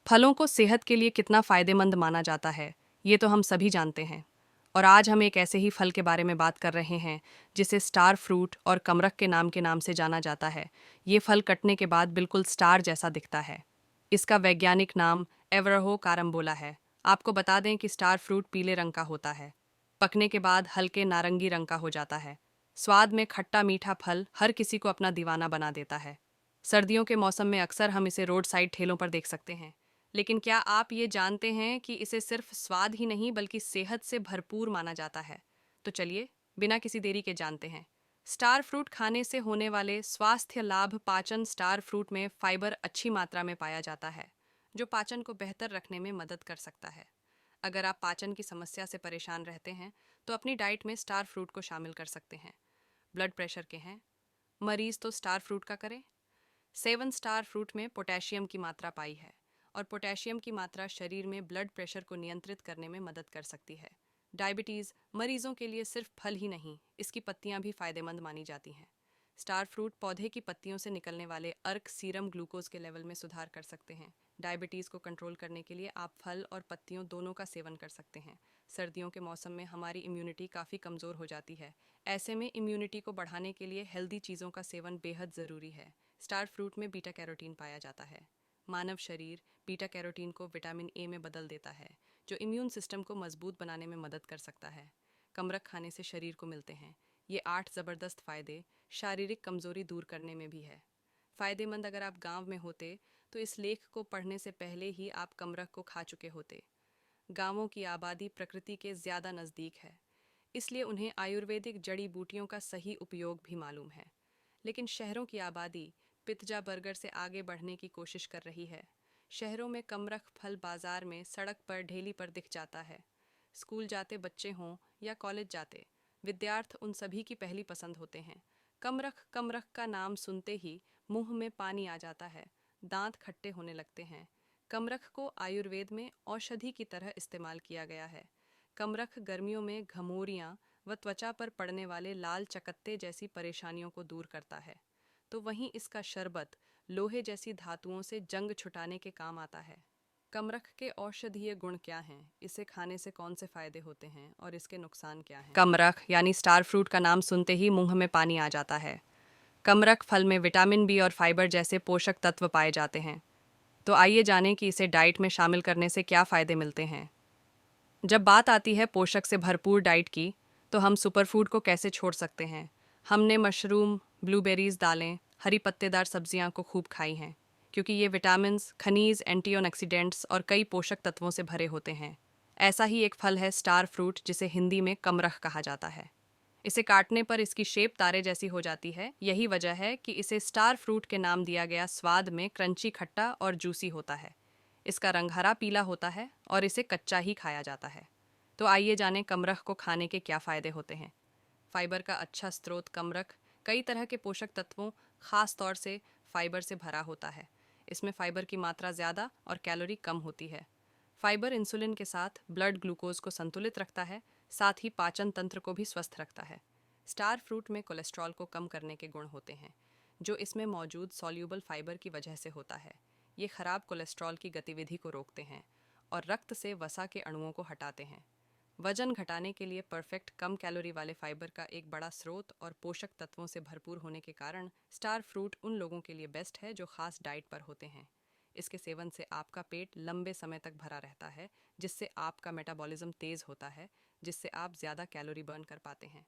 फलों को सेहत के लिए कितना फायदेमंद माना जाता है, ये तो हम सभी जानते हैं। और आज हम एक ऐसे ही फल के बारे में बात कर रहे हैं जिसे स्टार फ्रूट और कमरख के नाम से जाना जाता है। ये फल कटने के बाद बिल्कुल स्टार जैसा दिखता है। इसका वैज्ञानिक नाम एवरहो कारम्बोला है। आपको बता दें कि स्टार फ्रूट पीले रंग का होता है। पकने के बाद हल्के नारंगी रंग का हो जाता है। स्वाद में खट्टा मीठा फल हर किसी को अपना दीवाना बना देता है। सर्दियों के मौसम में अक्सर हम इसे रोड साइड ठेलों पर देख सकते हैं। लेकिन क्या आप ये जानते हैं कि इसे सिर्फ स्वाद ही नहीं बल्कि सेहत से भरपूर माना जाता है? तो चलिए, बिना किसी देरी के जानते हैं। स्टार फ्रूट खाने से होने वाले स्वास्थ्य लाभ। पाचन। स्टार फ्रूट में फाइबर अच्छी मात्रा में पाया जाता है, जो पाचन को बेहतर रखने में मदद कर सकता है। अगर आप पाचन की समस्या से परेशान रहते हैं, तो अपनी डाइट में स्टार फ्रूट को शामिल कर सकते हैं। ब्लड प्रेशर के हैं मरीज तो स्टार फ्रूट का करें। सेवन स्टार फ्रूट में पोटेशियम की मात्रा पाई है, और पोटेशियम की मात्रा शरीर में ब्लड प्रेशर को नियंत्रित करने में मदद कर सकती है। डायबिटीज़ मरीजों के लिए सिर्फ फल ही नहीं, इसकी पत्तियां भी फायदेमंद मानी जाती हैं। स्टार फ्रूट पौधे की पत्तियों से निकलने वाले अर्क सीरम ग्लूकोज के लेवल में सुधार कर सकते हैं। डायबिटीज़ को कंट्रोल करने के लिए आप फल और पत्तियों दोनों का सेवन कर सकते हैं। सर्दियों के मौसम में हमारी इम्यूनिटी काफ़ी कमज़ोर हो जाती है। ऐसे में इम्यूनिटी को बढ़ाने के लिए हेल्दी चीज़ों का सेवन बेहद ज़रूरी है। स्टार फ्रूट में बीटा कैरोटीन पाया जाता है। मानव शरीर बीटा कैरोटीन को विटामिन ए में बदल देता है, जो इम्यून सिस्टम को मजबूत बनाने में मदद कर सकता है। कमरख खाने से शरीर को मिलते हैं ये 8 ज़बरदस्त फ़ायदे। शारीरिक कमजोरी दूर करने में भी है फ़ायदेमंद। अगर आप गांव में होते तो इस लेख को पढ़ने से पहले ही आप कमरख को खा चुके होते। गांवों की आबादी प्रकृति के ज़्यादा नज़दीक है, इसलिए उन्हें आयुर्वेदिक जड़ी बूटियों का सही उपयोग भी मालूम है। लेकिन शहरों की आबादी पित्जा बर्गर से आगे बढ़ने की कोशिश कर रही है। शहरों में कमरख फल बाजार में, सड़क पर, ढेली पर दिख जाता है। स्कूल जाते बच्चे हों या कॉलेज जाते विद्यार्थ, उन सभी की पहली पसंद होते हैं। कमरख कमरख का नाम सुनते ही मुंह में पानी आ जाता है, दांत खट्टे होने लगते हैं। कमरख को आयुर्वेद में औषधि की तरह इस्तेमाल किया गया है। कमरख गर्मियों में घमौरियाँ व त्वचा पर पड़ने वाले लाल चकत्ते जैसी परेशानियों को दूर करता है। तो वहीं इसका शरबत लोहे जैसी धातुओं से जंग छुटाने के काम आता है। कमरख के औषधीय गुण क्या हैं, इसे खाने से कौन से फायदे होते हैं और इसके नुकसान क्या हैं? कमरख यानी स्टार फ्रूट का नाम सुनते ही मुंह में पानी आ जाता है। कमरख फल में विटामिन बी और फाइबर जैसे पोषक तत्व पाए जाते हैं। तो आइए जानें कि इसे डाइट में शामिल करने से क्या फ़ायदे मिलते हैं। जब बात आती है पोषक से भरपूर डाइट की, तो हम सुपरफूड को कैसे छोड़ सकते हैं। हमने मशरूम, ब्लूबेरीज, दालें, हरी पत्तेदार सब्जियां को खूब खाई हैं, क्योंकि ये विटामिन्स, खनिज, एंटीऑक्सीडेंट्स और कई पोषक तत्वों से भरे होते हैं। ऐसा ही एक फल है स्टार फ्रूट, जिसे हिंदी में कमरख कहा जाता है। इसे काटने पर इसकी शेप तारे जैसी हो जाती है। यही वजह है कि इसे स्टार फ्रूट के नाम दिया गया। स्वाद में क्रंची, खट्टा और जूसी होता है। इसका रंग हरा पीला होता है और इसे कच्चा ही खाया जाता है। तो आइए जानें कमरख को खाने के क्या फ़ायदे होते हैं। फाइबर का अच्छा स्रोत कमरख कई तरह के पोषक तत्वों, खास तौर से फाइबर से भरा होता है। इसमें फाइबर की मात्रा ज़्यादा और कैलोरी कम होती है। फाइबर इंसुलिन के साथ ब्लड ग्लूकोज को संतुलित रखता है, साथ ही पाचन तंत्र को भी स्वस्थ रखता है। स्टार फ्रूट में कोलेस्ट्रॉल को कम करने के गुण होते हैं, जो इसमें मौजूद सॉल्यूबल फाइबर की वजह से होता है। ये खराब कोलेस्ट्रॉल की गतिविधि को रोकते हैं और रक्त से वसा के अणुओं को हटाते हैं। वजन घटाने के लिए परफेक्ट, कम कैलोरी वाले फाइबर का एक बड़ा स्रोत और पोषक तत्वों से भरपूर होने के कारण स्टार फ्रूट उन लोगों के लिए बेस्ट है जो खास डाइट पर होते हैं। इसके सेवन से आपका पेट लंबे समय तक भरा रहता है, जिससे आपका मेटाबॉलिज्म तेज़ होता है, जिससे आप ज़्यादा कैलोरी बर्न कर पाते हैं।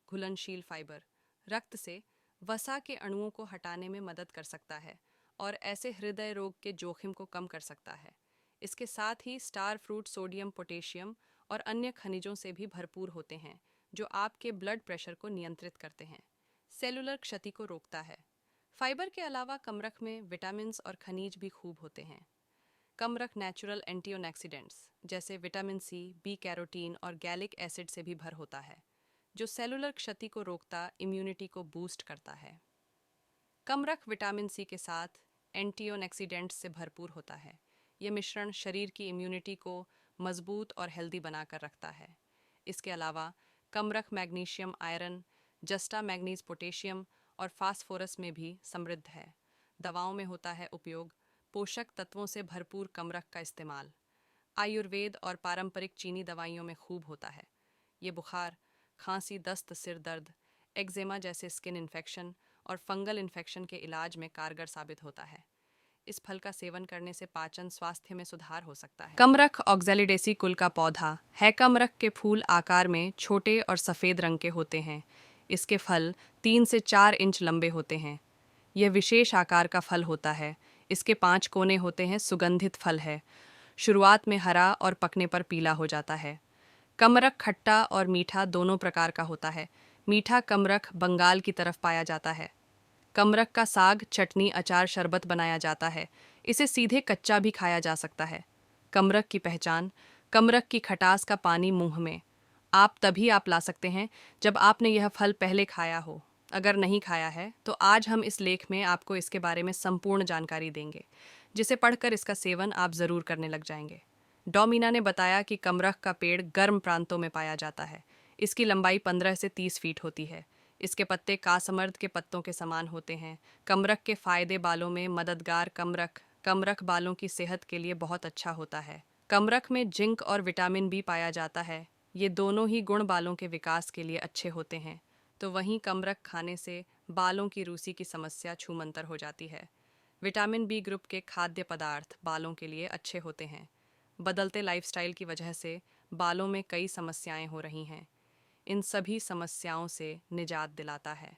घुलनशील फाइबर रक्त से वसा के अणुओं को हटाने में मदद कर सकता है और ऐसे हृदय रोग के जोखिम को कम कर सकता है। इसके साथ ही स्टार फ्रूट सोडियम, पोटेशियम और अन्य खनिजों से भी भरपूर होते हैं, जो आपके ब्लड प्रेशर को नियंत्रित करते हैं। सेलुलर क्षति को रोकता है। फाइबर के अलावा कमरख में विटामिन्स और खनिज भी खूब होते हैं। कमरख नेचुरल एंटीऑक्सीडेंट्स जैसे विटामिन सी, बी कैरोटीन और गैलिक एसिड से भी भर होता है, जो सेलुलर क्षति को रोकता, इम्यूनिटी को बूस्ट करता है। कमरख विटामिन सी के साथ एंटीऑक्सीडेंट्स से भरपूर होता है। यह मिश्रण शरीर की इम्यूनिटी को मजबूत और हेल्दी बनाकर रखता है। इसके अलावा कमरख magnesium, iron, juxta manganese, potassium और फास्फोरस में भी समृद्ध है। दवाओं में होता है उपयोग। पोषक तत्वों से भरपूर कमरख का इस्तेमाल आयुर्वेद और पारंपरिक चीनी दवाइयों में खूब होता है। ये बुखार, खांसी, दस्त, सिर दर्द, एक्जेमा जैसे स्किन इन्फेक्शन और फंगल इन्फेक्शन के इलाज में कारगर साबित होता है। इस फल का सेवन करने से पाचन स्वास्थ्य में सुधार हो सकता है। कमरख ऑक्जेलिडेसी कुल का पौधा है। कमरख के फूल आकार में छोटे और सफ़ेद रंग के होते हैं। इसके फल 3 से 4 इंच लंबे होते हैं। यह विशेष आकार का फल होता है। इसके 5 कोने होते हैं। सुगंधित फल है। शुरुआत में हरा और पकने पर पीला हो जाता है। कमरख खट्टा और मीठा दोनों प्रकार का होता है। मीठा कमरख बंगाल की तरफ पाया जाता है। कमरख का साग, चटनी, अचार, शरबत बनाया जाता है। इसे सीधे कच्चा भी खाया जा सकता है। कमरख की पहचान, कमरख की खटास का पानी मुंह में आप ला सकते हैं जब आपने यह फल पहले खाया हो। अगर नहीं खाया है तो आज हम इस लेख में आपको इसके बारे में संपूर्ण जानकारी देंगे, जिसे पढ़कर इसका सेवन आप ज़रूर करने लग जाएंगे। डॉमिना ने बताया कि कमरख का पेड़ गर्म प्रांतों में पाया जाता है। इसकी लंबाई 15 से 30 फीट होती है। इसके पत्ते कासमर्द के पत्तों के समान होते हैं। कमरख के फायदे, बालों में मददगार। कमरख बालों की सेहत के लिए बहुत अच्छा होता है। कमरख में जिंक और विटामिन बी पाया जाता है। ये दोनों ही गुण बालों के विकास के लिए अच्छे होते हैं। तो वहीं कमरख खाने से बालों की रूसी की समस्या छूमंतर हो जाती है। विटामिन बी ग्रुप के खाद्य पदार्थ बालों के लिए अच्छे होते हैं। बदलते लाइफस्टाइल की वजह से बालों में कई समस्याएं हो रही हैं। इन सभी समस्याओं से निजात दिलाता है।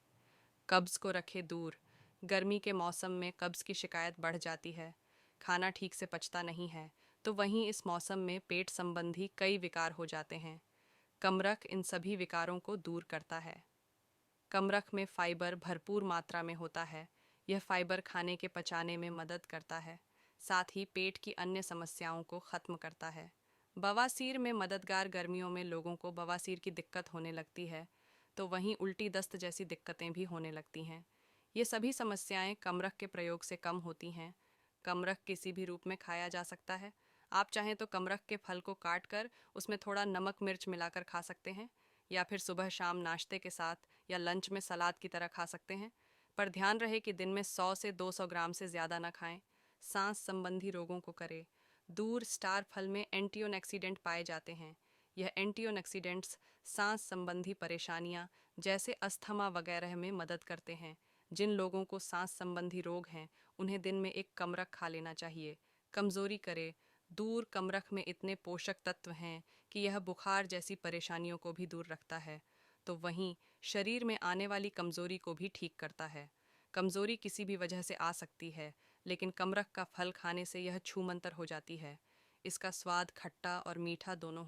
कब्ज़ को रखे दूर। गर्मी के मौसम में कब्ज़ की शिकायत बढ़ जाती है। खाना ठीक से पचता नहीं है, तो वहीं इस मौसम में पेट संबंधी कई विकार हो जाते हैं। कमरख इन सभी विकारों को दूर करता है। कमरख में फाइबर भरपूर मात्रा में होता है। यह फाइबर खाने के पचाने में मदद करता है, साथ ही पेट की अन्य समस्याओं को ख़त्म करता है। बवासीर में मददगार। गर्मियों में लोगों को बवासीर की दिक्कत होने लगती है, तो वहीं उल्टी दस्त जैसी दिक्कतें भी होने लगती हैं। ये सभी समस्याएं कमरख के प्रयोग से कम होती हैं। कमरख किसी भी रूप में खाया जा सकता है। आप चाहें तो कमरख के फल को काट कर उसमें थोड़ा नमक मिर्च मिलाकर खा सकते हैं, या फिर सुबह शाम नाश्ते के साथ या लंच में सलाद की तरह खा सकते हैं। पर ध्यान रहे कि दिन में 100 से 200 ग्राम से ज़्यादा ना खाएं। सांस संबंधी रोगों को करे दूर। स्टार फल में एंटीऑक्सीडेंट पाए जाते हैं। यह एंटीऑक्सीडेंट्स सांस संबंधी परेशानियां जैसे अस्थमा वगैरह में मदद करते हैं। जिन लोगों को सांस संबंधी रोग हैं, उन्हें दिन में एक कमरख खा लेना चाहिए। कमज़ोरी करे दूर। कमरख में इतने पोषक तत्व हैं कि यह बुखार जैसी परेशानियों को भी दूर रखता है, तो वहीं शरीर में आने वाली कमज़ोरी को भी ठीक करता है। कमज़ोरी किसी भी वजह से आ सकती है, लेकिन कमरख का फल खाने से यह छूमंतर हो जाती है। इसका स्वाद खट्टा और मीठा दोनों